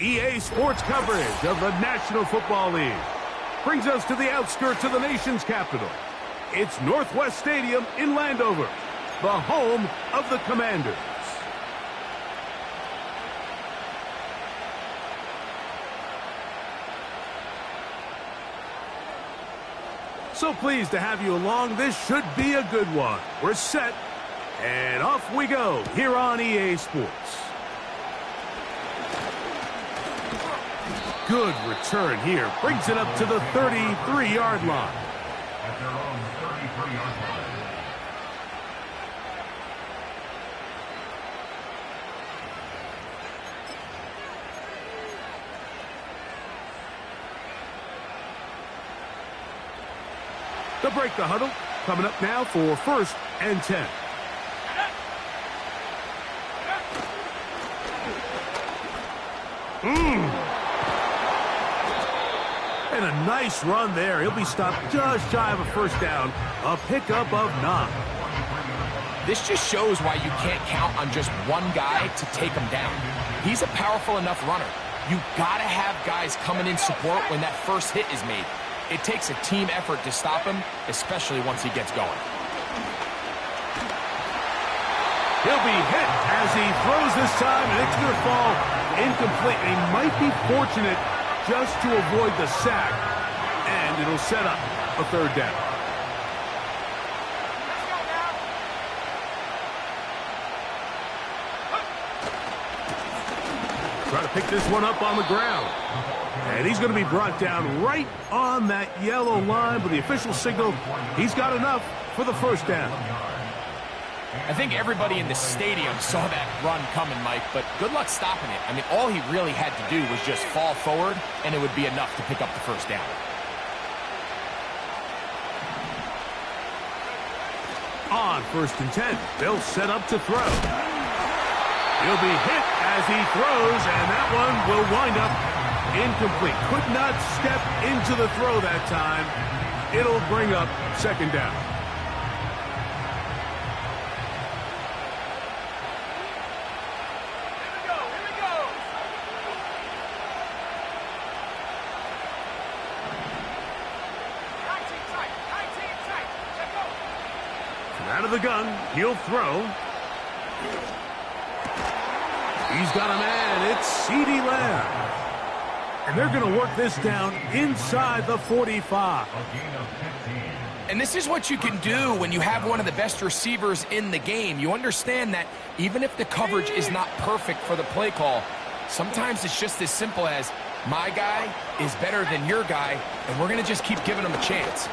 EA Sports coverage of the National Football League brings us to the outskirts of the nation's capital. It's Northwest Stadium in Landover, the home of the Commanders. So pleased to have you along. This should be a good one. We're set, and off we go here on EA Sports. Good return here. Brings it up to the 33-yard line. At their own 33-yard line. They'll break the huddle. Coming up now for 1st and 10. And a nice run there. He'll be stopped just shy of a first down. A pickup of 9. This just shows why you can't count on just one guy to take him down. He's a powerful enough runner. You gotta have guys coming in support when that first hit is made. It takes a team effort to stop him, especially once he gets going. He'll be hit as he throws this time, and it's going to fall incomplete. He might be fortunate just to avoid the sack, and it'll set up a 3rd down. Try to pick this one up on the ground. And he's going to be brought down right on that yellow line, but the official signal, he's got enough for the 1st down. I think everybody in the stadium saw that run coming, Mike, but good luck stopping it. I mean, all he really had to do was just fall forward, and it would be enough to pick up the 1st down. On 1st and 10, they'll set up to throw. He'll be hit as he throws, and that one will wind up incomplete. Could not step into the throw that time. It'll bring up 2nd down. Here we go. Tight. Check go. And out of the gun, he'll throw. He's got a man. It's CeeDee Lamb. And they're going to work this down inside the 45. And this is what you can do when you have one of the best receivers in the game. You understand that even if the coverage is not perfect for the play call, sometimes it's just as simple as, my guy is better than your guy, and we're going to just keep giving him a chance.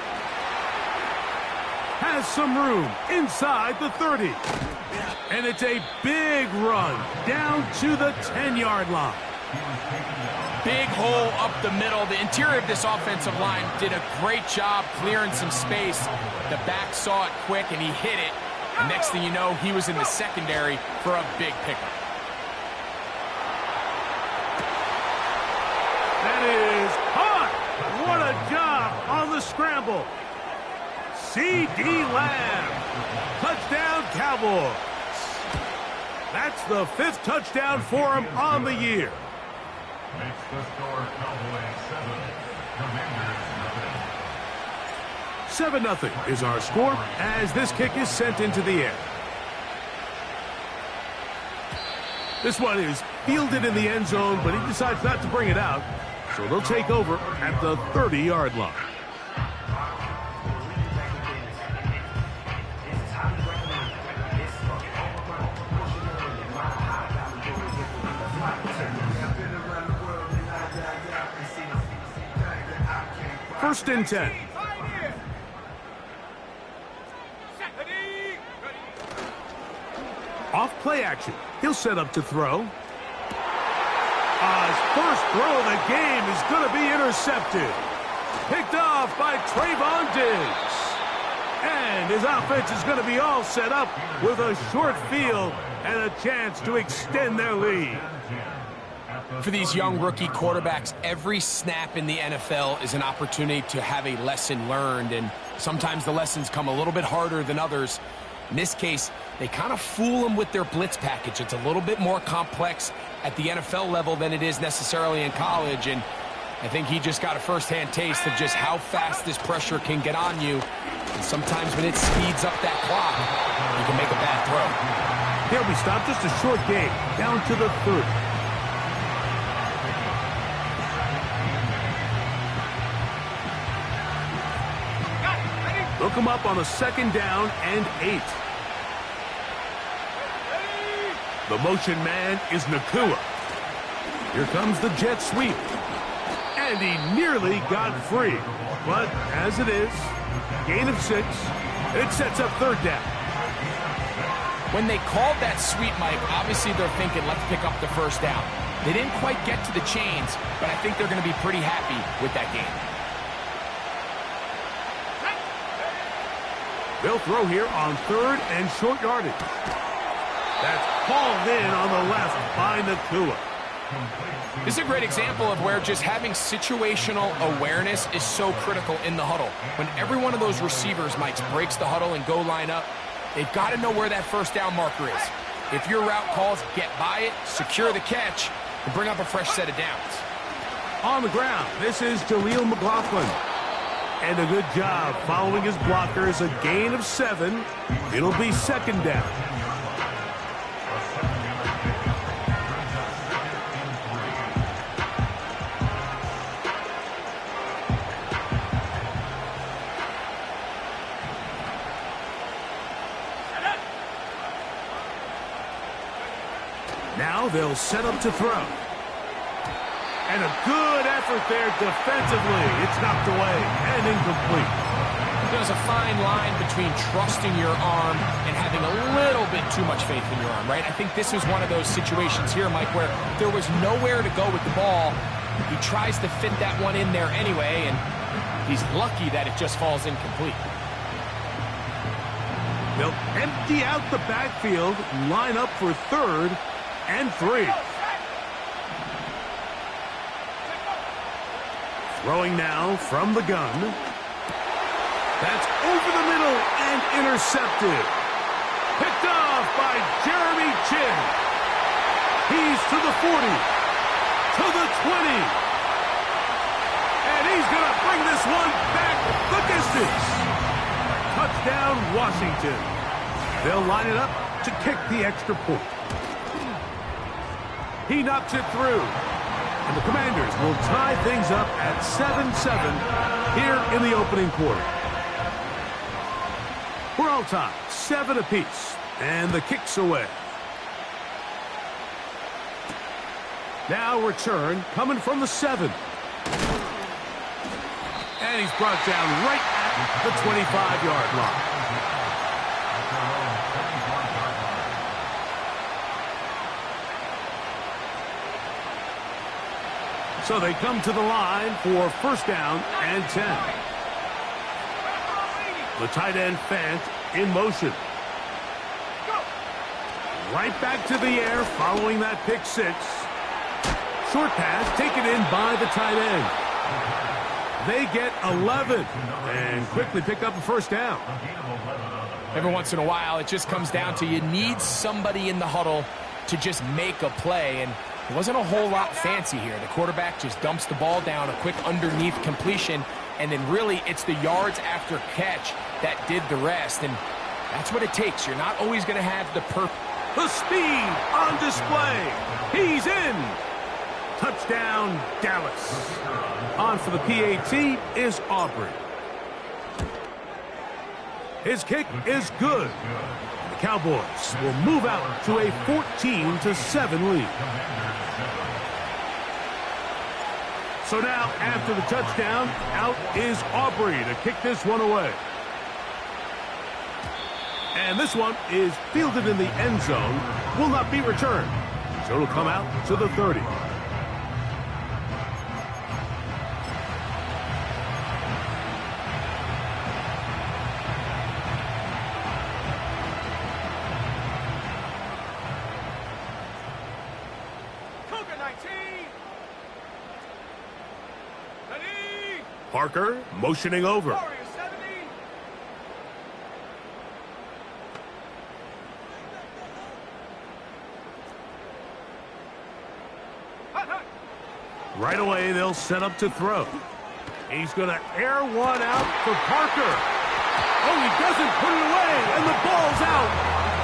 Has some room inside the 30. And it's a big run down to the 10-yard line. Big hole up the middle. The interior of this offensive line did a great job clearing some space. The back saw it quick, and he hit it. And next thing you know, he was in the secondary for a big pickup. That is hot. What a job on the scramble. CeeDee Lamb. Touchdown, Cowboys. That's the 5th touchdown for him on the year. Makes the score Cowboys 7, Commanders 7-0 is our score as this kick is sent into the air. This one is fielded in the end zone, but he decides not to bring it out, so they'll take over at the 30-yard line. First and 10. Off play action. He'll set up to throw. His first throw of the game is going to be intercepted. Picked off by Trayvon Diggs. And his offense is going to be all set up with a short field and a chance to extend their lead. For these young rookie quarterbacks, every snap in the NFL is an opportunity to have a lesson learned, and sometimes the lessons come a little bit harder than others. In this case, They kind of fool them with their blitz package. It's a little bit more complex at the NFL level than it is necessarily in college, and I think he just got a first-hand taste of just how fast this pressure can get on you. And sometimes when it speeds up that clock, you can make a bad throw. He'll be stopped. Just a short gain, down to the 30. Look him up on a 2nd down and 8. The motion man is Nacua. Here comes the jet sweep. And he nearly got free. But as it is, gain of 6. It sets up 3rd down. When they called that sweep, Mike, obviously they're thinking, let's pick up the 1st down. They didn't quite get to the chains, but I think they're going to be pretty happy with that game. They'll throw here on 3rd and short yardage. That's hauled in on the left by Nacua. This is a great example of where just having situational awareness is so critical in the huddle. When every one of those receivers, Mike, breaks the huddle and go line up, they've got to know where that 1st down marker is. If your route calls, get by it, secure the catch, and bring up a fresh set of downs. On the ground, this is Jaleel McLaughlin. And a good job following his blockers. A gain of 7. It'll be 2nd down. Now they'll set up to throw. And a good effort there defensively. It's knocked away and incomplete. There's a fine line between trusting your arm and having a little bit too much faith in your arm, right? I think this is one of those situations here, Mike, where there was nowhere to go with the ball. He tries to fit that one in there anyway, and he's lucky that it just falls incomplete. They'll empty out the backfield, line up for 3rd and 3. Throwing now from the gun. That's over the middle and intercepted. Picked off by Jeremy Chinn. He's to the 40, to the 20. And he's going to bring this one back the distance. Touchdown, Washington. They'll line it up to kick the extra point. He knocks it through. And the Commanders will tie things up at 7-7 here in the opening quarter. We're all tied, 7 apiece, and the kick's away. Now return coming from the 7. And he's brought down right at the 25-yard line. So they come to the line for 1st down and 10. The tight end Fant in motion. Right back to the air following that pick 6. Short pass taken in by the tight end. They get 11 and quickly pick up a 1st down. Every once in a while, it just comes down to you need somebody in the huddle to just make a play, and it wasn't a whole lot fancy here. The quarterback just dumps the ball down, a quick underneath completion, and then really it's the yards after catch that did the rest, and that's what it takes. You're not always going to have the speed on display. He's in. Touchdown, Dallas. On for the PAT is Aubrey. His kick is good. The Cowboys will move out to a 14-7 lead. So now, after the touchdown, out is Aubrey to kick this one away. And this one is fielded in the end zone, will not be returned. So it'll come out to the 30. Parker motioning over. Right away, they'll set up to throw. He's going to air one out for Parker. Oh, he doesn't put it away, and the ball's out.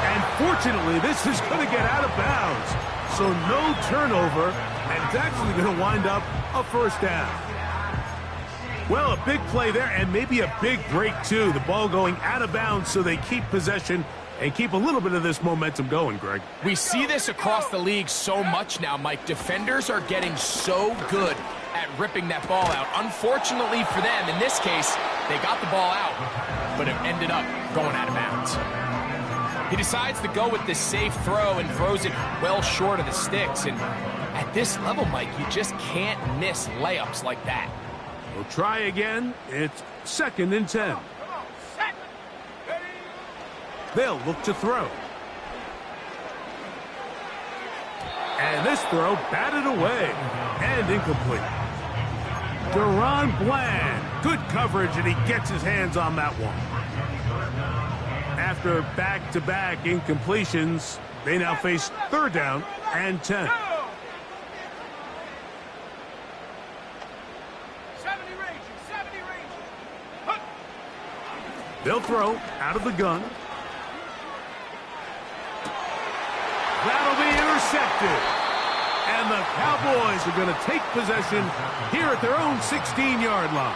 And fortunately, this is going to get out of bounds. So no turnover, and it's actually going to wind up a first down. Well, a big play there, and maybe a big break, too. The ball going out of bounds, so they keep possession and keep a little bit of this momentum going, Greg. We see this across the league so much now, Mike. Defenders are getting so good at ripping that ball out. Unfortunately for them, in this case, they got the ball out, but it ended up going out of bounds. He decides to go with this safe throw and throws it well short of the sticks. And at this level, Mike, you just can't miss layups like that. We'll try again. It's 2nd and 10. They'll look to throw. And this throw batted away and incomplete. Deron Bland, good coverage, and he gets his hands on that one. After back-to-back incompletions, they now face 3rd down and 10. 70 range. They'll throw out of the gun. That'll be intercepted. And the Cowboys are going to take possession here at their own 16-yard line.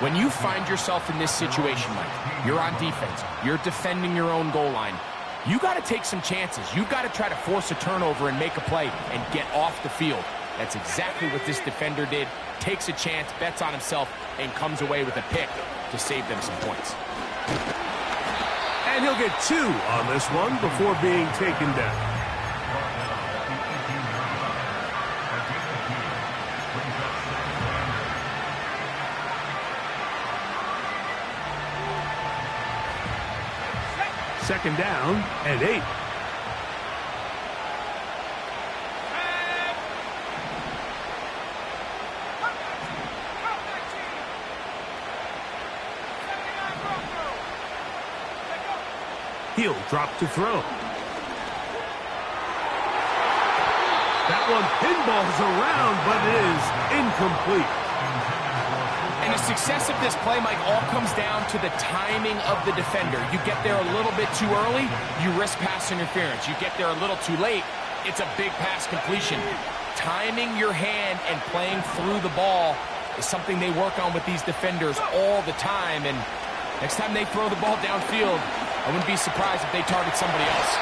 When you find yourself in this situation, Mike, you're on defense, you're defending your own goal line, you got to take some chances. You've got to try to force a turnover and make a play and get off the field. That's exactly what this defender did. Takes a chance, bets on himself, and comes away with a pick to save them some points. And he'll get 2 on this one before being taken down. Second down and 8. He'll drop to throw. That one pinballs around, but it is incomplete. And the success of this play, Mike, all comes down to the timing of the defender. You get there a little bit too early, you risk pass interference. You get there a little too late, it's a big pass completion. Timing your hand and playing through the ball is something they work on with these defenders all the time. And next time they throw the ball downfield, I wouldn't be surprised if they target somebody else.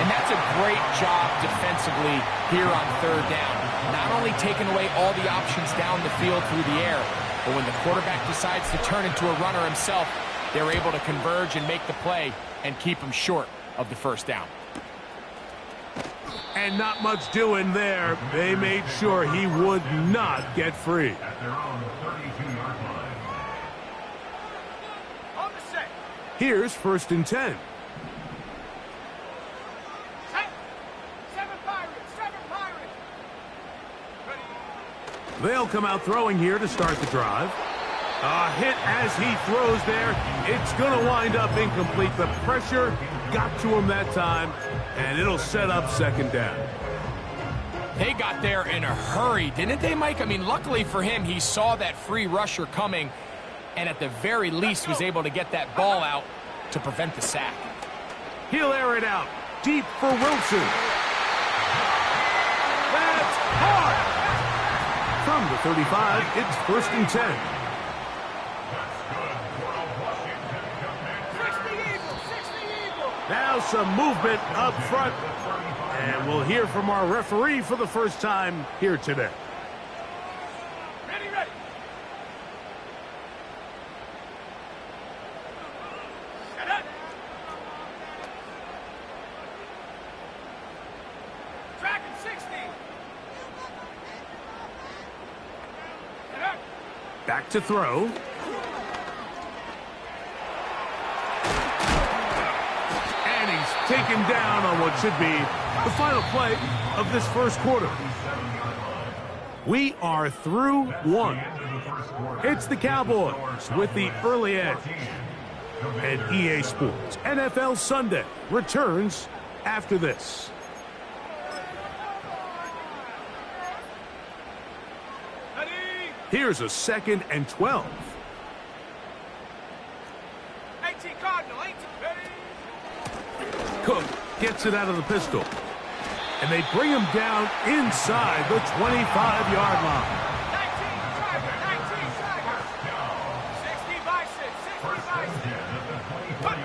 And that's a great job defensively here on 3rd down. Not only taking away all the options down the field through the air, but when the quarterback decides to turn into a runner himself, they're able to converge and make the play and keep him short of the first down. And not much doing there. They made sure he would not get free. At their own 32-yard line. On the set. Here's 1st and 10. Set. 7 Pirates. 7 Pirates. Ready. They'll come out throwing here to start the drive. A hit as he throws there. It's going to wind up incomplete. The pressure got to him that time, and it'll set up 2nd down. They got there in a hurry, didn't they, Mike? I mean, luckily for him, he saw that free rusher coming, and at the very least was able to get that ball out to prevent the sack. He'll air it out deep for Wilson. That's hard. From the 35, it's 1st and 10. 60 Eagles. 60 Eagles. Now some movement up front, and we'll hear from our referee for the first time here today. Ready, ready. Set up. Tracking 60. Set up. Back to throw. And he's taken down on what should be the final play of this first quarter. We are through one. It's the Cowboys with the early edge. And EA Sports NFL Sunday returns after this. Here's a 2nd and 12. 18 Cardinal, 18. Ready? Cook gets it out of the pistol. And they bring him down inside the 25-yard line. 19 Tiger, 19 Tiger. 60 by 6, 60 by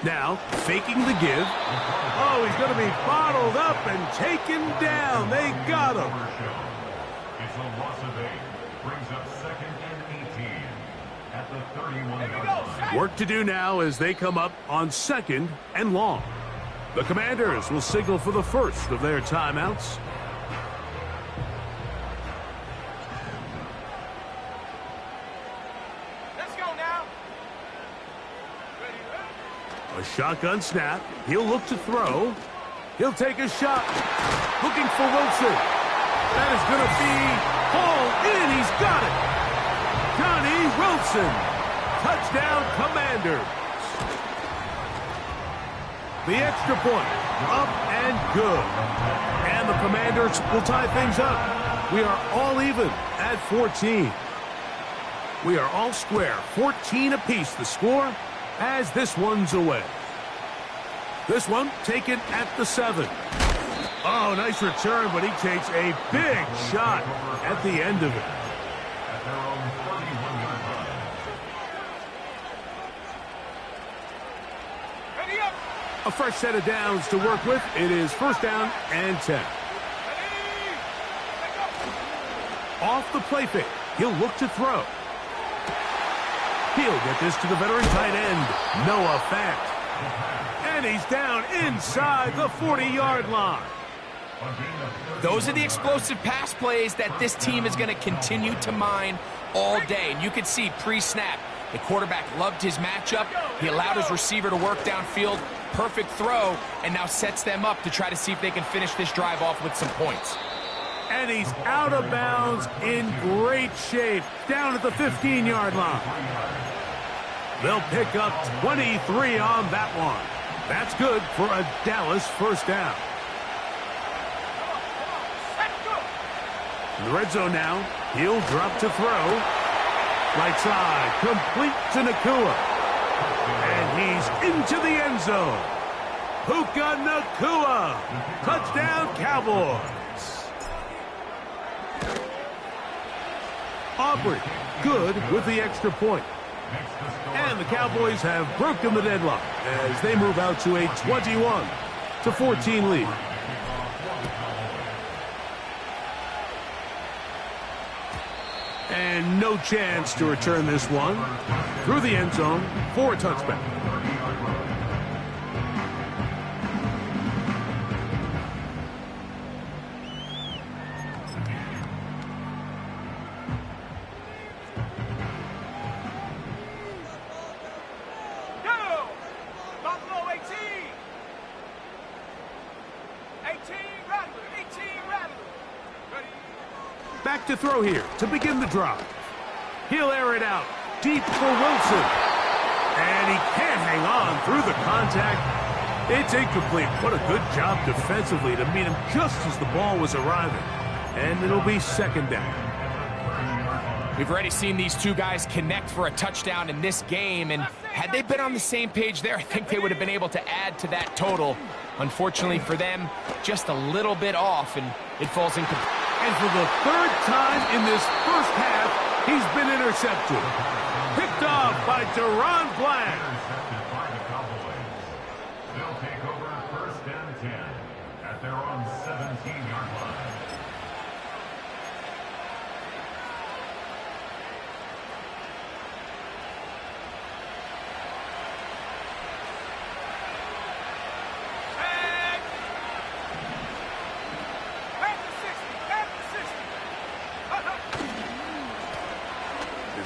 6. Now, faking the give. Oh, he's going to be bottled up and taken down. They got him. It's a loss of 8. Brings up 2nd and 18 at the 31-yard line. Work to do now as they come up on 2nd and long. The Commanders will signal for the first of their timeouts. Let's go now. Ready, ready? A shotgun snap. He'll look to throw. He'll take a shot. Looking for Wilson. That is going to be hauled in. He's got it. Johnny Wilson. Touchdown, Commanders. The extra point, up and good. And the Commanders will tie things up. We are all even at 14. We are all square, 14 apiece the score as this one's away. This one taken at the 7. Oh, nice return, but he takes a big shot at the end of it. At their own 31-yard line. Ready up. A fresh set of downs to work with. It is 1st down and 10. Ready. Let go. Off the play fake. He'll look to throw. He'll get this to the veteran tight end, Noah Fant. And he's down inside the 40-yard line. Those are the explosive pass plays that this team is going to continue to mine all day. And you can see pre-snap, the quarterback loved his matchup. He allowed his receiver to work downfield. Perfect throw, and now sets them up to try to see if they can finish this drive off with some points. And he's out of bounds in great shape, down at the 15-yard line. They'll pick up 23 on that one. That's good for a Dallas 1st down. In the red zone now, he'll drop to throw. Right side, complete to Nacua. And he's into the end zone. Puka Nacua. Touchdown, Cowboys. Aubrey, good with the extra point. And the Cowboys have broken the deadlock as they move out to a 21-14 lead. And no chance to return this one through the end zone for a touchback. Go! Buffalo 18. 18 Rattler, 18 Rattler. Ready? Back to throw here to begin the drive. He'll air it out deep for Wilson. And he can't hang on through the contact. It's incomplete. What a good job defensively to meet him just as the ball was arriving. And it'll be 2nd down. We've already seen these two guys connect for a touchdown in this game, and had they been on the same page there, I think they would have been able to add to that total. Unfortunately for them, just a little bit off, and it falls incomplete. And for the 3rd time in this first half, he's been intercepted. Picked off by Deron Bland. Intercepted by the Cowboys. They'll take over 1st and 10 at their own 17-yard line.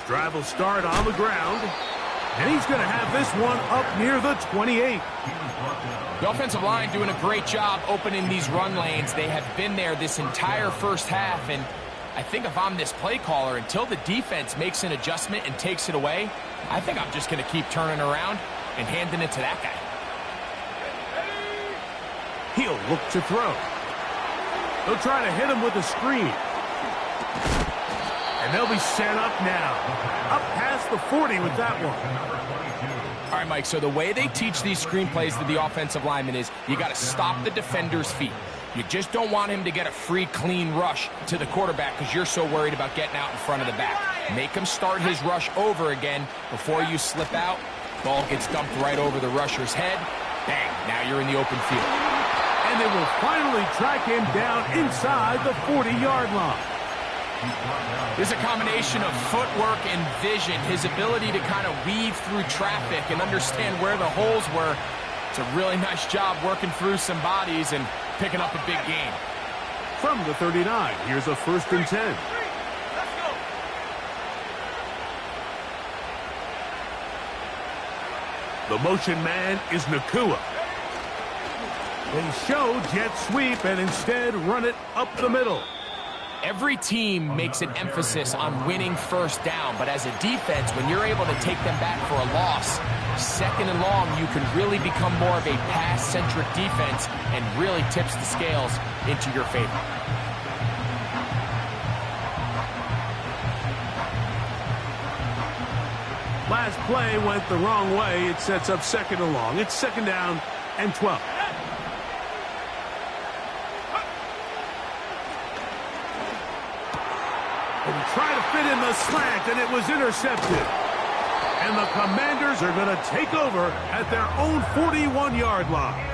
Drive will start on the ground, and he's going to have this one up near the 28. The offensive line doing a great job opening these run lanes. They have been there this entire first half, and I think if I'm this play caller, until the defense makes an adjustment and takes it away, I think I'm just going to keep turning around and handing it to that guy. He'll look to throw. They'll try to hit him with a screen. And they'll be set up now. Up past the 40 with that one. All right, Mike, so the way they teach these screenplays to the offensive lineman is you got to stop the defender's feet. You just don't want him to get a free, clean rush to the quarterback because you're so worried about getting out in front of the back. Make him start his rush over again before you slip out. Ball gets dumped right over the rusher's head. Bang, now you're in the open field. And they will finally track him down inside the 40-yard line. There's a combination of footwork and vision, his ability to kind of weave through traffic and understand where the holes were. It's a really nice job working through some bodies and picking up a big gain. From the 39, here's a 1st and 10. The motion man is Nacua. They show jet sweep and instead run it up the middle. Every team makes an emphasis on winning first down, but as a defense, when you're able to take them back for a loss, 2nd and long, you can really become more of a pass-centric defense and really tips the scales into your favor. Last play went the wrong way. It sets up 2nd and long. It's 2nd down and 12. And try to fit in the slant, and it was intercepted. And the Commanders are going to take over at their own 41-yard line.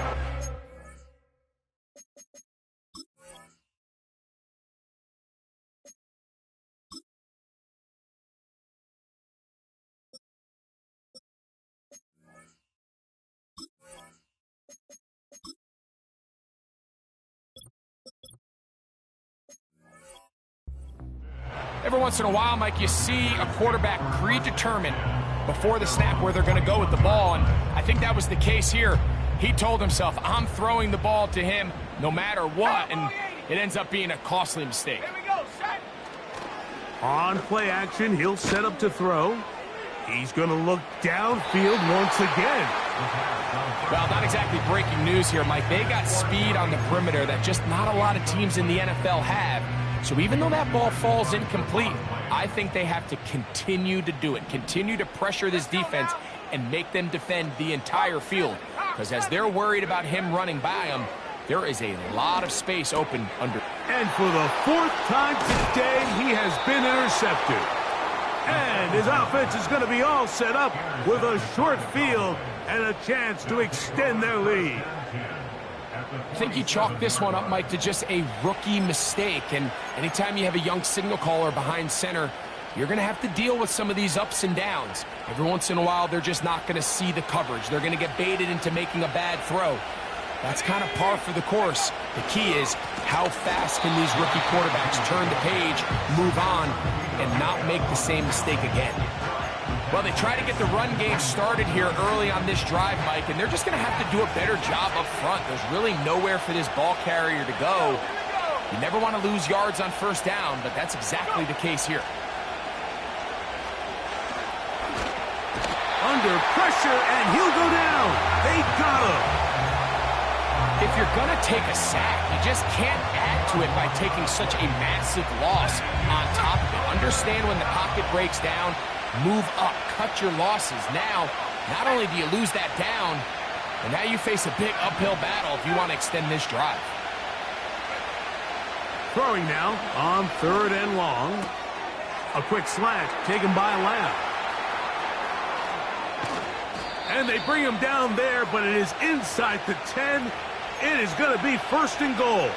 Every once in a while, Mike, you see a quarterback predetermined before the snap where they're going to go with the ball, and I think that was the case here. He told himself, I'm throwing the ball to him no matter what, and it ends up being a costly mistake. On play action, he'll set up to throw. He's going to look downfield once again. Well, not exactly breaking news here, Mike. They got speed on the perimeter that just not a lot of teams in the NFL have. So even though that ball falls incomplete, I think they have to continue to do it, continue to pressure this defense and make them defend the entire field. Because as they're worried about him running by them, there is a lot of space open under. And for the 4th time today, he has been intercepted. And his offense is going to be all set up with a short field and a chance to extend their lead. I think you chalk this one up, Mike, to just a rookie mistake. And anytime you have a young signal caller behind center, you're going to have to deal with some of these ups and downs. Every once in a while, they're just not going to see the coverage. They're going to get baited into making a bad throw. That's kind of par for the course. The key is how fast can these rookie quarterbacks turn the page, move on, and not make the same mistake again. Well, they try to get the run game started here early on this drive, Mike, and they're just going to have to do a better job up front. There's really nowhere for this ball carrier to go. You never want to lose yards on 1st down, but that's exactly the case here. Under pressure, and he'll go down. They got him. If you're going to take a sack, you just can't add to it by taking such a massive loss on top of it. Understand when the pocket breaks down, move up, cut your losses. Now, not only do you lose that down, but now you face a big uphill battle if you want to extend this drive. Throwing now on 3rd and long. A quick slant taken by Lamb. And they bring him down there, but it is inside the 10. It is going to be 1st and goal.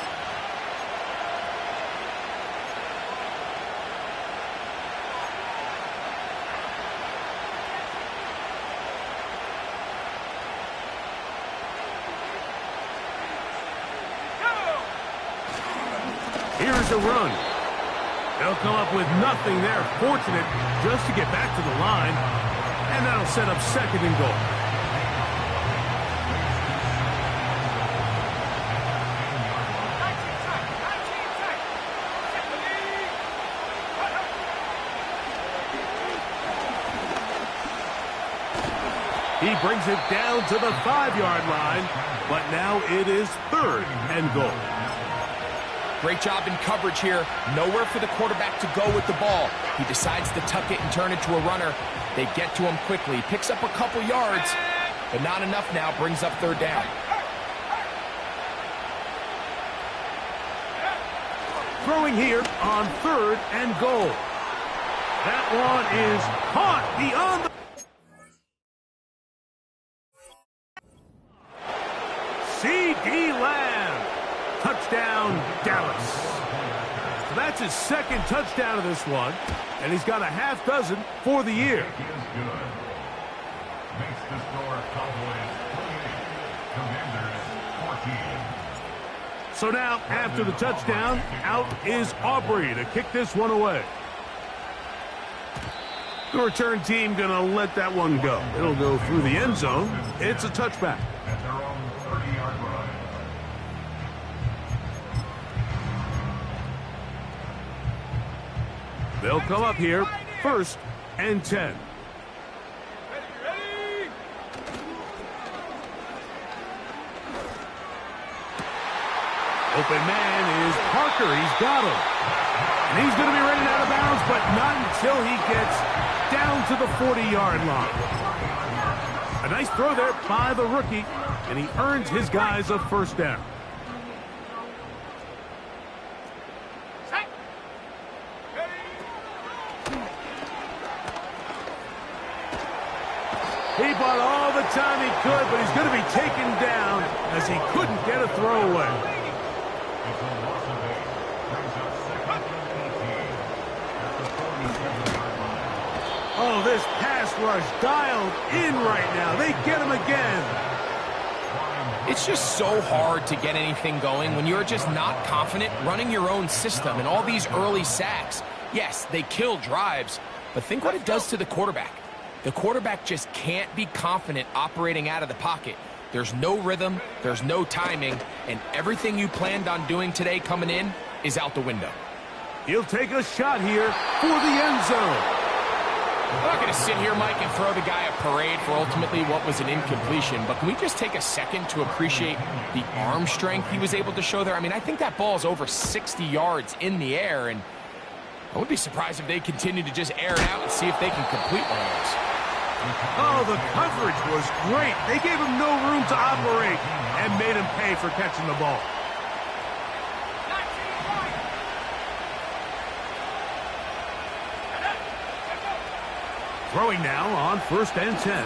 Here's a run. They'll come up with nothing there. Fortunate just to get back to the line. And that'll set up 2nd and goal. He brings it down to the 5-yard line, but now it is 3rd and goal. Great job in coverage here. Nowhere for the quarterback to go with the ball. He decides to tuck it and turn it to a runner. They get to him quickly. Picks up a couple yards, but not enough now. Brings up third down. Throwing here on 3rd and goal. That one is caught beyond the... C.D. Lamb. Touchdown, Dallas. So that's his 2nd touchdown of this one, and he's got a half dozen for the year. He is good. Makes the score Cowboys 28, Commanders 14. So now, after the touchdown, out is Aubrey to kick this one away. The return team going to let that one go. It'll go through the end zone. It's a touchback. At their own 30-yard line. They'll come up here, 1st and 10. Open man is Parker. He's got him. And he's going to be running out of bounds, but not until he gets down to the 40-yard line. A nice throw there by the rookie, and he earns his guys a 1st down. He bought all the time he could, but he's going to be taken down as he couldn't get a throwaway. It's a loss of 8. Brings up 2nd and 18. At the 47-yard line. Oh, this pass rush dialed in right now. They get him again. It's just so hard to get anything going when you're just not confident running your own system. And all these early sacks, yes, they kill drives, but think what it does to the quarterback. The quarterback just can't be confident operating out of the pocket. There's no rhythm, there's no timing, and everything you planned on doing today coming in is out the window. He'll take a shot here for the end zone. I'm not going to sit here, Mike, and throw the guy a parade for ultimately what was an incompletion, but can we just take a second to appreciate the arm strength he was able to show there? I mean, I think that ball is over 60 yards in the air, and I wouldn't be surprised if they continue to just air it out and see if they can complete one of those. Oh, the coverage was great. They gave him no room to operate and made him pay for catching the ball. Throwing now on 1st and 10.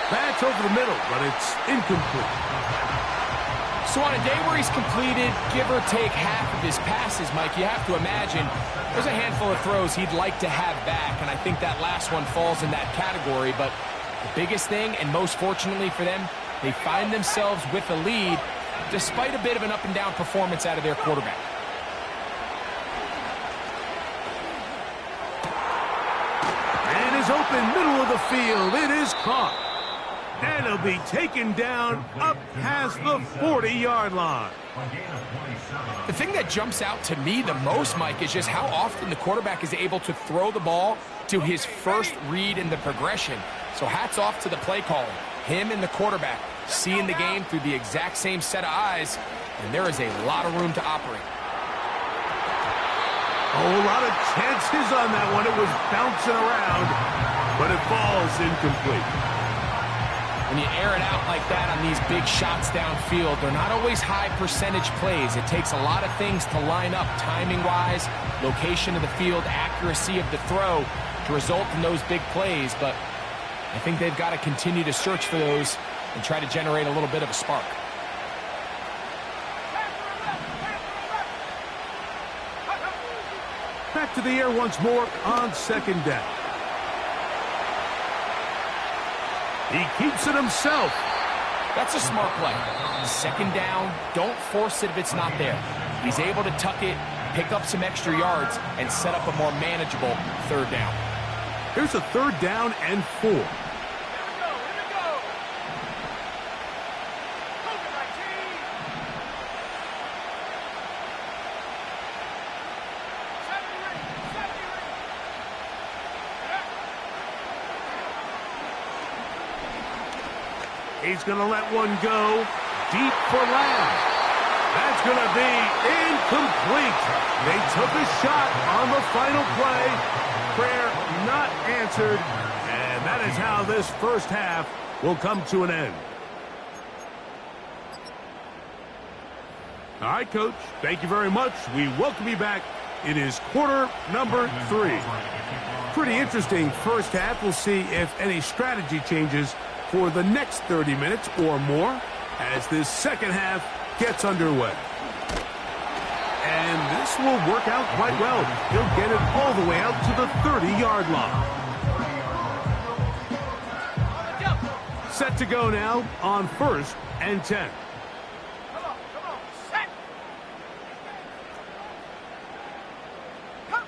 That's over the middle, but it's incomplete. So on a day where he's completed, give or take half of his passes, Mike, you have to imagine there's a handful of throws he'd like to have back, and I think that last one falls in that category. But the biggest thing, and most fortunately for them, they find themselves with a lead despite a bit of an up-and-down performance out of their quarterback. And is open middle of the field. It is caught. And he'll be taken down up past the 40-yard line. The thing that jumps out to me the most, Mike, is just how often the quarterback is able to throw the ball to his first read in the progression. So hats off to the play caller. Him and the quarterback seeing the game through the exact same set of eyes, and there is a lot of room to operate. Oh, a lot of chances on that one. It was bouncing around, but it falls incomplete. When you air it out like that on these big shots downfield, they're not always high percentage plays. It takes a lot of things to line up timing-wise, location of the field, accuracy of the throw to result in those big plays. But I think they've got to continue to search for those and try to generate a little bit of a spark. Back to the air once more on 2nd down. He keeps it himself. That's a smart play. 2nd down, don't force it if it's not there. He's able to tuck it, pick up some extra yards, and set up a more manageable 3rd down. Here's a 3rd down and 4. He's going to let one go deep for Lamb. That's going to be incomplete. They took a shot on the final play. Prayer not answered. And that is how this first half will come to an end. All right, Coach. Thank you very much. We welcome you back. It is quarter number 3. Pretty interesting first half. We'll see if any strategy changes for the next 30 minutes or more as this second half gets underway. And this will work out quite well. He'll get it all the way out to the 30-yard line. Set to go now on 1st and 10. Come on, set. Come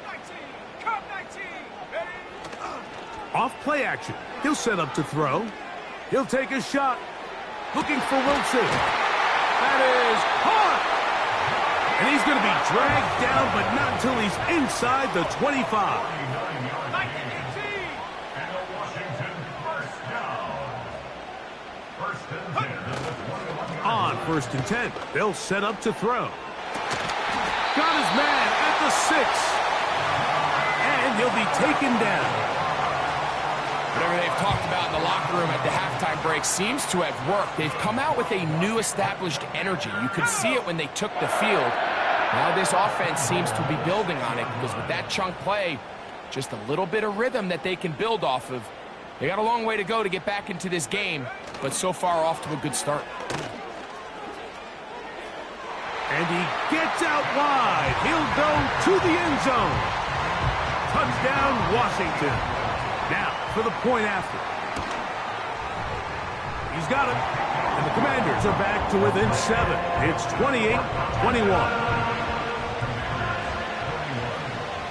19, ready? Off play action. He'll set up to throw. He'll take a shot. Looking for Wilson. That is caught. And he's going to be dragged down, but not until he's inside the 25. And the Washington first down. First and 10 at the 21-yard line. On 1st and 10, they'll set up to throw. Got his man at the 6. And he'll be taken down. Whatever they've talked about in the locker room at the halftime break seems to have worked. They've come out with a new established energy. You could see it when they took the field. Now this offense seems to be building on it because with that chunk play, just a little bit of rhythm that they can build off of. They got a long way to go to get back into this game, but so far off to a good start. And he gets out wide. He'll go to the end zone. Touchdown, Washington. Now for the point after. He's got it. And the Commanders are back to within 7. It's 28-21.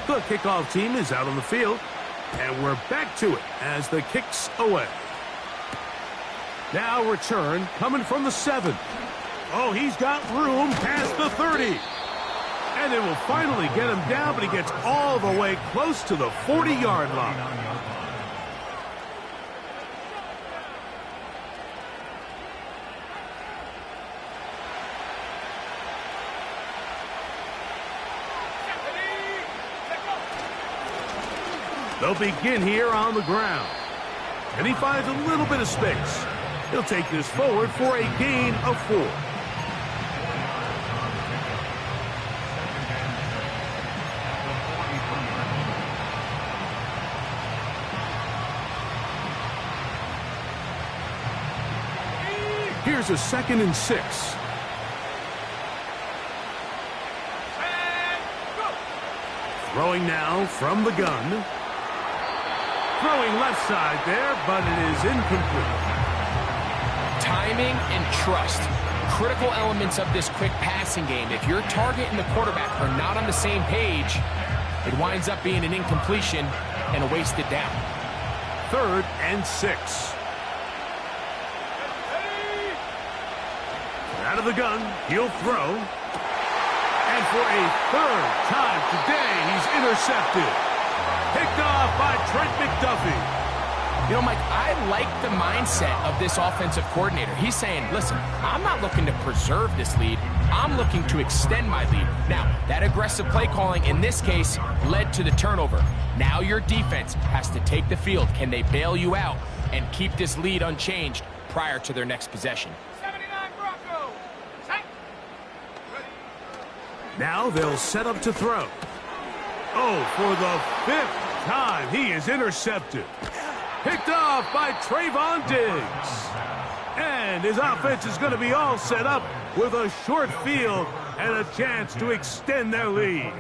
The kickoff team is out on the field. And we're back to it as the kick's away. Now return coming from the 7. Oh, he's got room past the 30. And it will finally get him down, but he gets all the way close to the 40-yard line. They'll begin here on the ground. And he finds a little bit of space. He'll take this forward for a gain of 4. Here's a 2nd and 6. Throwing now from the gun. Throwing left side there, but it is incomplete. Timing and trust. Critical elements of this quick passing game. If your target and the quarterback are not on the same page, it winds up being an incompletion and a wasted down. 3rd and 6. Out of the gun, he'll throw. And for a 3rd time today, he's intercepted. Picked off by Trent McDuffie. You know, Mike, I like the mindset of this offensive coordinator. He's saying, listen, I'm not looking to preserve this lead. I'm looking to extend my lead. Now, that aggressive play calling in this case led to the turnover. Now your defense has to take the field. Can they bail you out and keep this lead unchanged prior to their next possession? 79 Broncos. Set. Ready. Now they'll set up to throw. Oh, for the 5th time, he is intercepted. Picked off by Trayvon Diggs. And his offense is going to be all set up with a short field and a chance to extend their lead.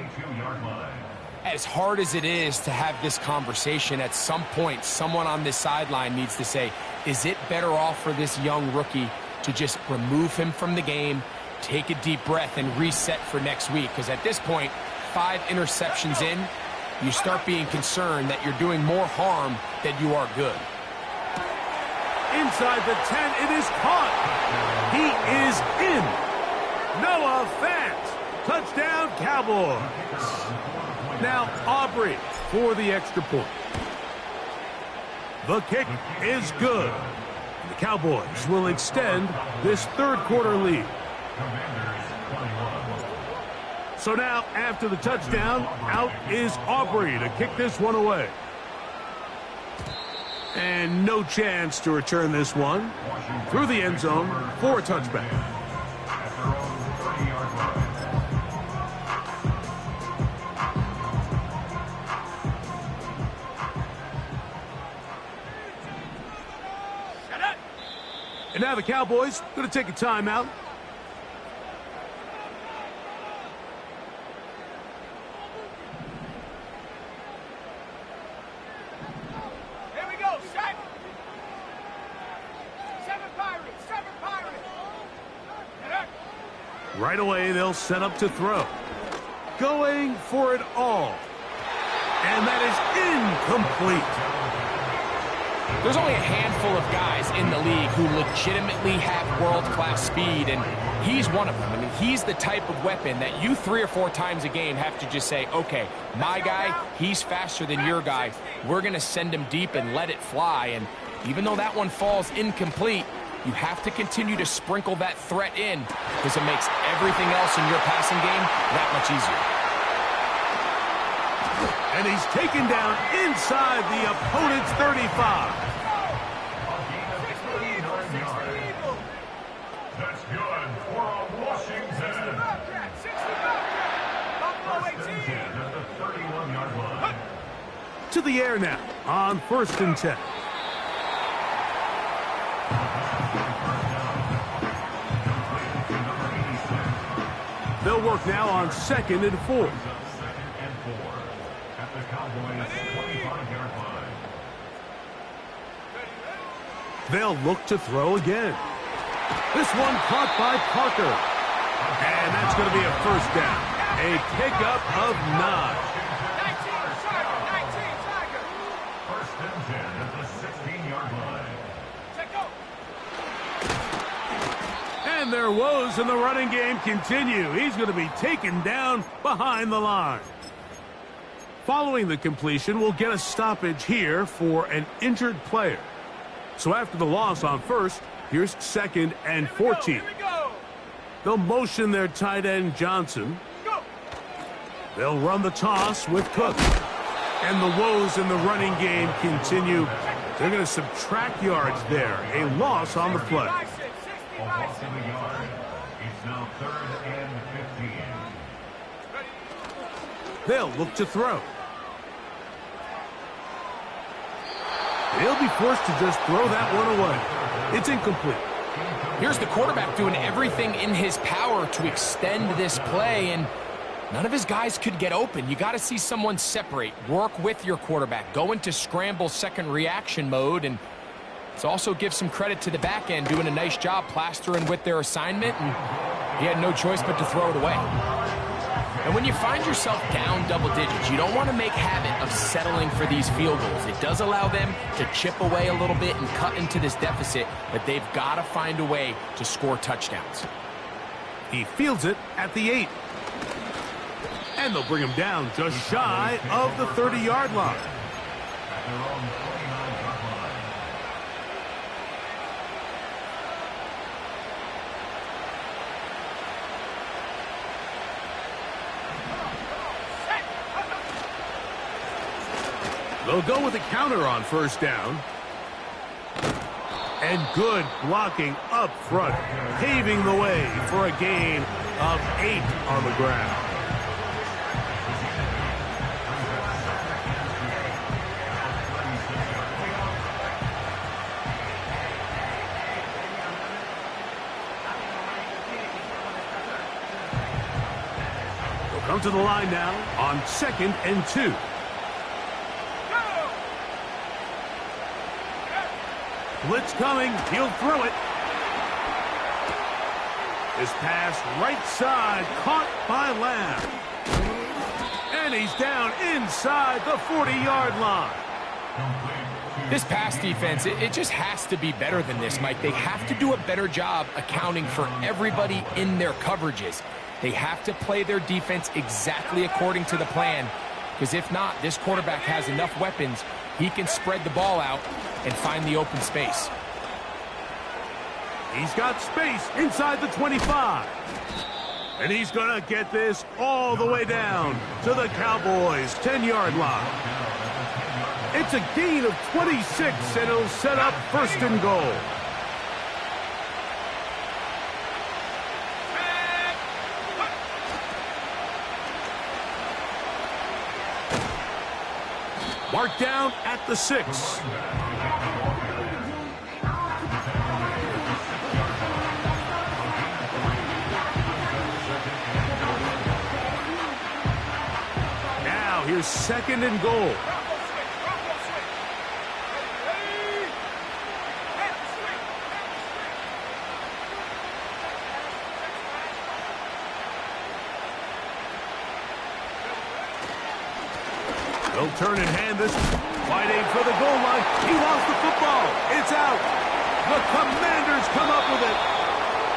As hard as it is to have this conversation, at some point, someone on this sideline needs to say, is it better off for this young rookie to just remove him from the game, take a deep breath, and reset for next week? Because at this point, 5 interceptions in, you start being concerned that you're doing more harm than you are good. Inside the 10, it is caught. He is in. Noah Fant. Touchdown, Cowboys. Now Aubrey for the extra point. The kick is good. The Cowboys will extend this 3rd quarter lead. Commanders 21. So now, after the touchdown, out is Aubrey to kick this one away. And no chance to return this one through the end zone for a touchback. At their own 30-yard line. And now the Cowboys going to take a timeout. Here we go, set. Seven Pirates, seven Pirates. Get up. Right away, they'll set up to throw. Going for it all. And that is incomplete. There's only a handful of guys in the league who legitimately have world-class speed, and he's one of them. I mean, he's the type of weapon that you 3 or 4 times a game have to just say, okay, my guy, he's faster than your guy. We're going to send him deep and let it fly. And even though that one falls incomplete, you have to continue to sprinkle that threat in because it makes everything else in your passing game that much easier. And he's taken down inside the opponent's 35. That's good for a Washington. First and 10 at the 31-yard line. To the air now on 1st and 10. They'll work now on 2nd and 4. 2nd and 4 at the Cowboys' 25-yard line. They'll look to throw again. This one caught by Parker. And that's going to be a first down. A pickup of 9. 19, Tiger. First and 10 at the 16-yard line. Check go. And their woes in the running game continue. He's going to be taken down behind the line. Following the completion, we'll get a stoppage here for an injured player. So after the loss on 1st, here's 2nd and 14. Here we go. They'll motion their tight end Johnson. Go. They'll run the toss with Cook. And the woes in the running game continue. They're going to subtract yards there. A loss on the play. A loss of a yard. It's now 3rd and 15. They'll look to throw. They'll be forced to just throw that one away. It's incomplete. Here's the quarterback doing everything in his power to extend this play, and none of his guys could get open. You got to see someone separate, work with your quarterback, go into scramble second reaction mode, and let's also give some credit to the back end doing a nice job plastering with their assignment, and he had no choice but to throw it away. And when you find yourself down double digits, you don't want to make habit of settling for these field goals. It does allow them to chip away a little bit and cut into this deficit, but they've got to find a way to score touchdowns. He fields it at the 8. And they'll bring him down just shy of the 30-yard line. At their own 29-yard line. They'll go with a counter on 1st down. And good blocking up front, paving the way for a gain of 8 on the ground. They'll come to the line now on 2nd and 2. Blitz coming. He'll throw it. His pass right side caught by Lamb. And he's down inside the 40-yard line. This pass defense, it just has to be better than this, Mike. They have to do a better job accounting for everybody in their coverages. They have to play their defense exactly according to the plan, because if not, this quarterback has enough weapons. He can spread the ball out and find the open space. He's got space inside the 25. And he's going to get this all the way down to the Cowboys' 10-yard line. It's a gain of 26, and it'll set up first and goal. Marked down at the 6. Now here's second and goal. They'll turn and hand this wide aim for the goal line. He lost the football. It's out. The Commanders come up with it.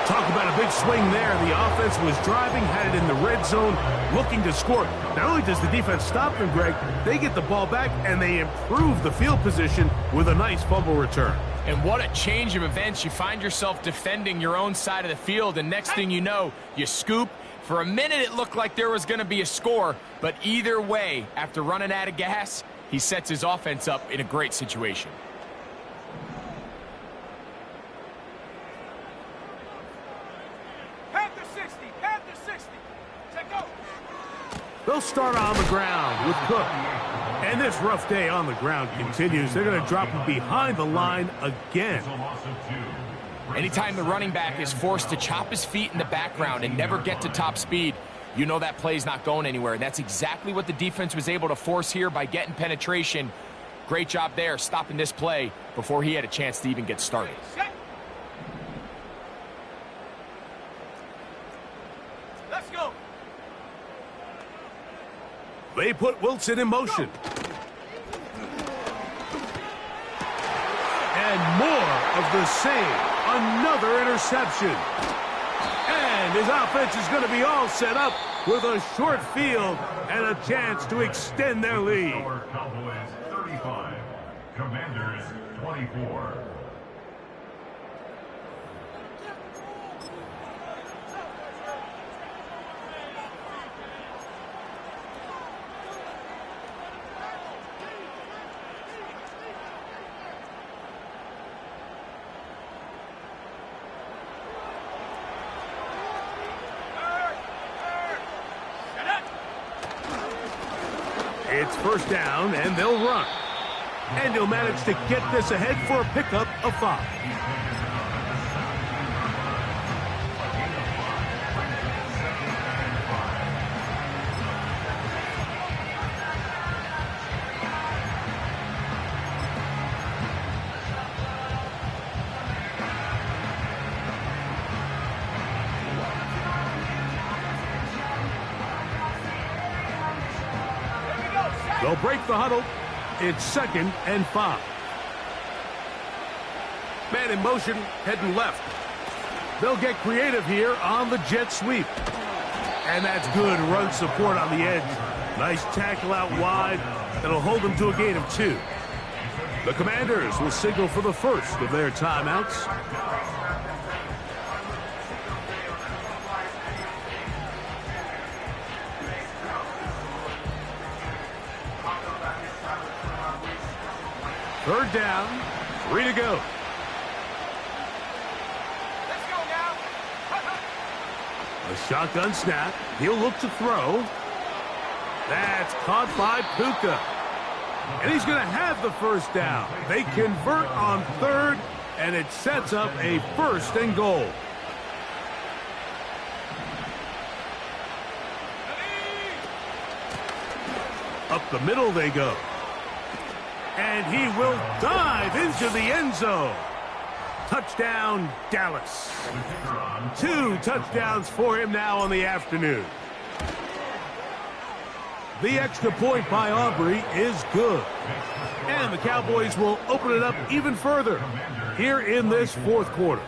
Talk about a big swing there. The offense was driving, had it in the red zone, looking to score. Not only does the defense stop them, Greg, they get the ball back, and they improve the field position with a nice fumble return. And what a change of events. You find yourself defending your own side of the field, and next thing you know, you scoop. For a minute, it looked like there was going to be a score, but either way, after running out of gas, he sets his offense up in a great situation. Panther 60, Panther 60. Take go. They'll start on the ground with Cook. And this rough day on the ground continues. They're going to drop him behind the line again. Anytime the running back is forced to chop his feet in the background and never get to top speed, you know that play's not going anywhere. And that's exactly what the defense was able to force here by getting penetration. Great job there, stopping this play before he had a chance to even get started. Let's go. They put Wilson in motion. And more of the same. Another interception. And his offense is going to be all set up with a short field and a chance to extend their lead. Cowboys 35, Commanders 24. It's first down, and they'll run. And he'll manage to get this ahead for a pickup of 5. They'll break the huddle. It's second and 5. Man in motion, heading left. They'll get creative here on the jet sweep. And that's good run support on the edge. Nice tackle out wide. That'll hold them to a gain of 2. The Commanders will signal for the first of their timeouts. Third down, 3 to go. Let's go now. A shotgun snap. He'll look to throw. That's caught by Puka. And he's going to have the first down. They convert on third, and it sets up a first and goal. Up the middle they go. And he will dive into the end zone. Touchdown, Dallas. 2 touchdowns for him now on the afternoon. The extra point by Aubrey is good. And the Cowboys will open it up even further here in this fourth quarter.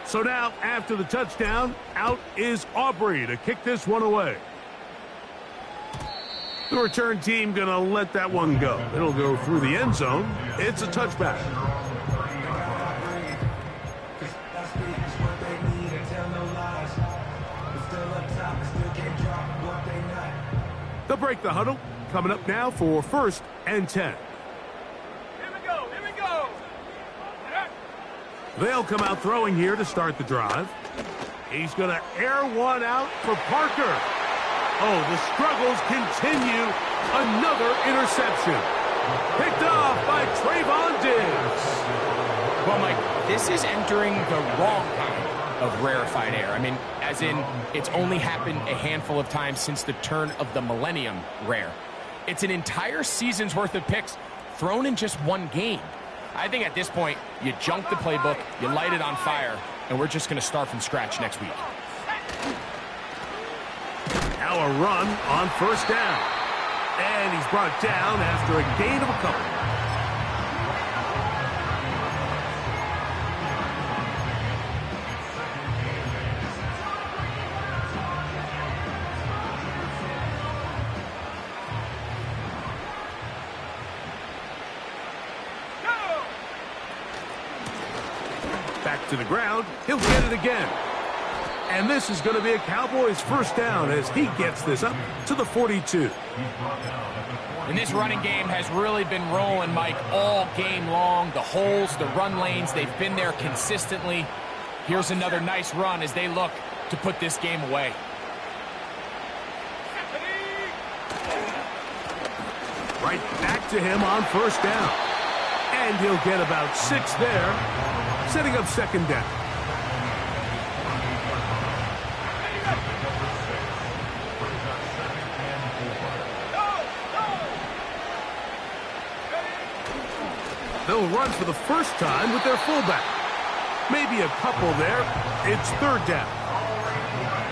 So now, after the touchdown, out is Aubrey to kick this one away. The return team going to let that one go. It'll go through the end zone. It's a touchback. break the huddle. Coming up now for 1st and 10. Here we go. Here we go. They'll come out throwing here to start the drive. He's going to air one out for Parker. Oh, the struggles continue. Another interception. Picked off by Trayvon Diggs. Well, Mike, this is entering the wrong kind of rarefied air. I mean, as in, it's only happened a handful of times since the turn of the millennium rare. It's an entire season's worth of picks thrown in just one game. I think at this point, you junk the playbook, you light it on fire, and we're just going to start from scratch next week. Now a run on 1st down. And he's brought down after a gain of a couple. Back to the ground. He'll get it again. And this is going to be a Cowboys 1st down as he gets this up to the 42. And this running game has really been rolling, Mike, all game long. The holes, the run lanes, they've been there consistently. Here's another nice run as they look to put this game away. Right back to him on 1st down. And he'll get about 6 there, setting up 2nd down. They'll run for the first time with their fullback. Maybe a couple there. It's 3rd down.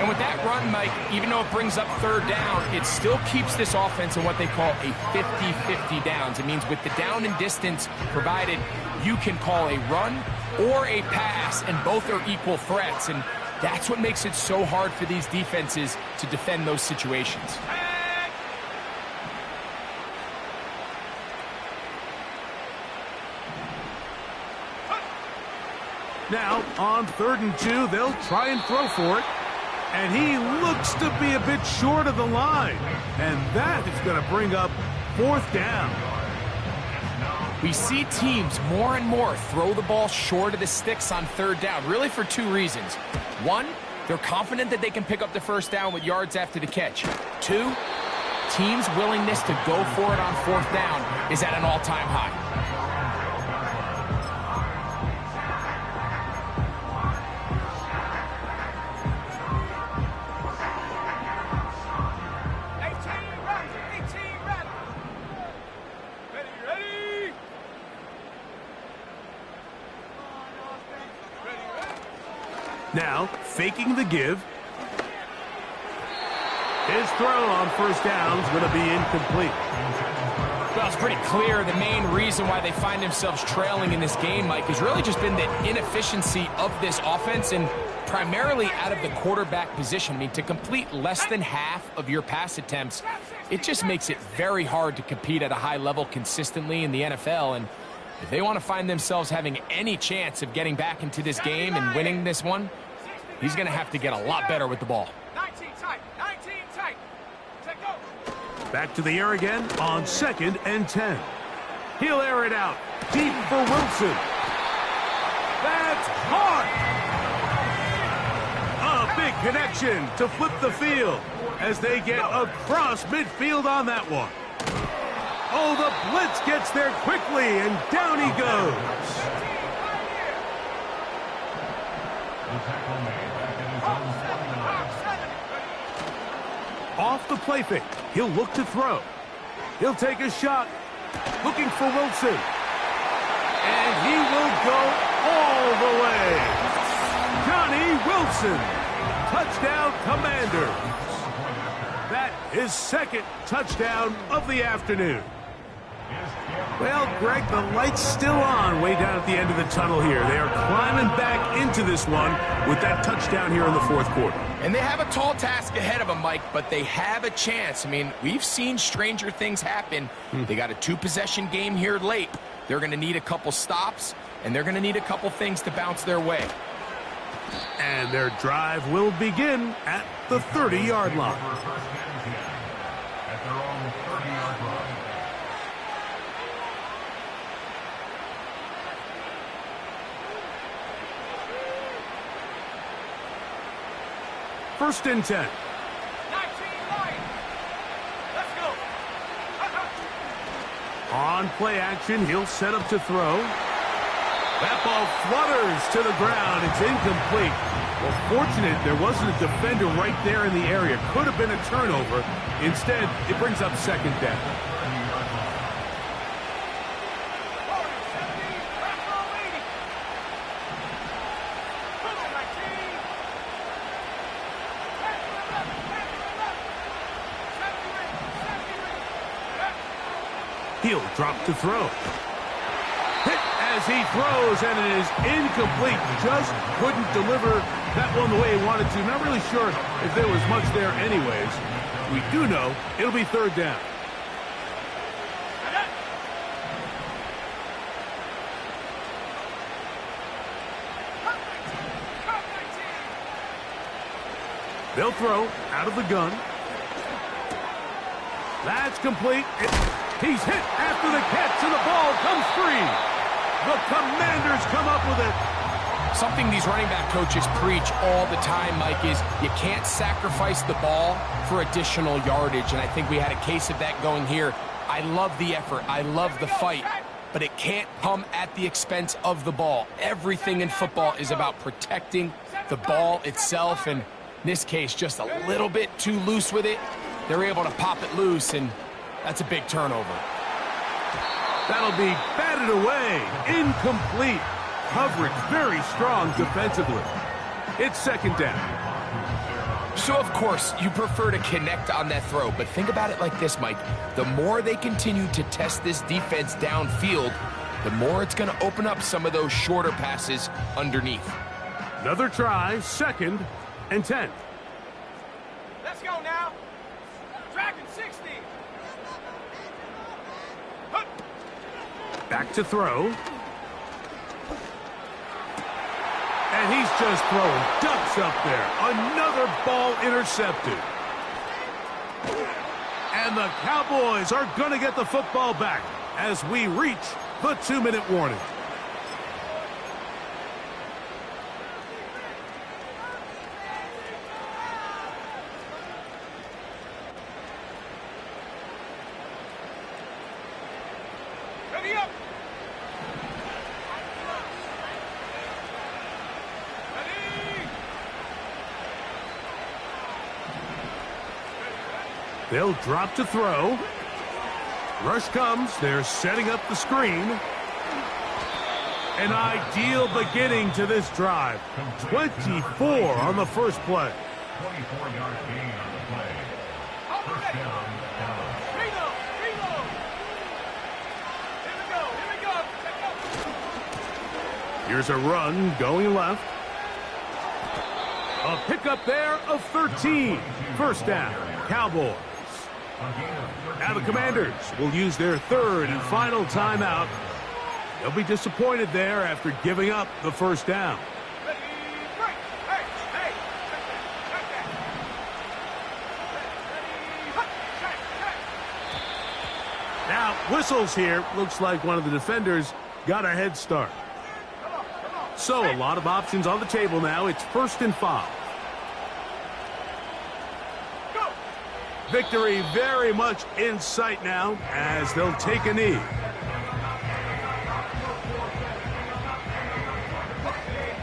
And with that run, Mike, even though it brings up 3rd down, it still keeps this offense in what they call a 50-50 downs. It means with the down and distance provided, you can call a run or a pass, and both are equal threats. And that's what makes it so hard for these defenses to defend those situations. Now, on 3rd and 2, they'll try and throw for it. And he looks to be a bit short of the line. And that is going to bring up 4th down. We see teams more and more throw the ball short of the sticks on 3rd down, really for 2 reasons. 1, they're confident that they can pick up the 1st down with yards after the catch. 2, teams' willingness to go for it on 4th down is at an all-time high. Now, faking the give. His throw on 1st down is going to be incomplete. Well, it's pretty clear the main reason why they find themselves trailing in this game, Mike, has really just been the inefficiency of this offense and primarily out of the quarterback position. I mean, to complete less than half of your pass attempts, it just makes it very hard to compete at a high level consistently in the NFL. And if they want to find themselves having any chance of getting back into this game and winning this one, he's going to have to get a lot better with the ball. 19 tight. 19 tight. Take go. Back to the air again on 2nd and 10. He'll air it out deep for Wilson. That's hard. A big connection to flip the field as they get across midfield on that one. Oh, the blitz gets there quickly, and down he goes. Off the play fake, he'll look to throw. He'll take a shot, looking for Wilson. And he will go all the way. Johnny Wilson, touchdown Commanders. That is 2nd touchdown of the afternoon. Well, Greg, the light's still on way down at the end of the tunnel here. They are climbing back into this one with that touchdown here in the 4th quarter. And they have a tall task ahead of them, Mike, but they have a chance. I mean, we've seen stranger things happen. They got a 2-possession game here late. They're going to need a couple stops, and they're going to need a couple things to bounce their way. And their drive will begin at the 30-yard line. at their own 30-yard line. First and 10. 19 Lions. Let's go. On play action, he'll set up to throw. That ball flutters to the ground. It's incomplete. Well, fortunate there wasn't a defender right there in the area. Could have been a turnover. Instead, it brings up second down. He'll drop to throw. Hit as he throws, and it is incomplete. Just couldn't deliver that one the way he wanted to. Not really sure if there was much there anyways. We do know it'll be third down. They'll throw out of the gun. That's complete. He's hit after the catch, and the ball comes free. The Commanders come up with it. Something these running back coaches preach all the time, Mike, is you can't sacrifice the ball for additional yardage, and I think we had a case of that going here. I love the effort. I love the fight, but it can't come at the expense of the ball. Everything in football is about protecting the ball itself, and in this case, just a little bit too loose with it. They're able to pop it loose, and that's a big turnover. That'll be batted away. Incomplete. Coverage very strong defensively. It's second down. So, of course, you prefer to connect on that throw, but think about it like this, Mike. The more they continue to test this defense downfield, the more it's going to open up some of those shorter passes underneath. Another try, second and 10. Let's go now. Dragon 60. Back to throw. And he's just throwing ducks up there. Another ball intercepted. And the Cowboys are going to get the football back as we reach the 2-minute warning. Ready up. They'll drop to throw. Rush comes. They're setting up the screen. An ideal beginning to this drive. 24 on the first play. 24-yard gain on the play. First down, Dallas. Reload. Here we go. Here's a run going left. A pickup there of 13. First down, Cowboys. Now the Commanders will use their third and final timeout. They'll be disappointed there after giving up the first down. Ready, break. Hey. Check that. Ready, Now, whistles here. Looks like one of the defenders got a head start. Come on. So a lot of options on the table now. It's 1st and 5. Go. Victory very much in sight now as they'll take a knee.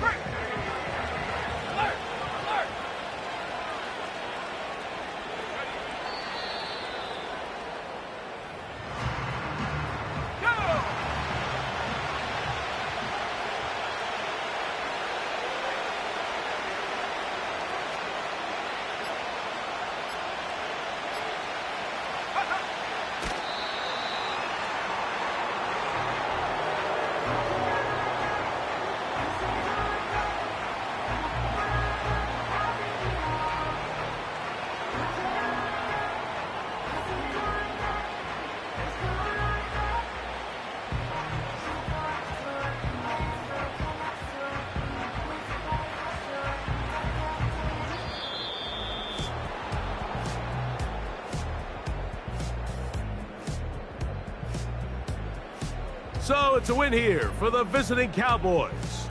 Break. Alert. Go. So it's a win here for the visiting Cowboys.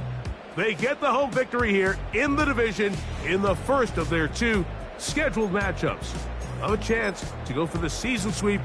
They get the home victory here in the division in the first of their 2 scheduled matchups. A chance to go for the season sweep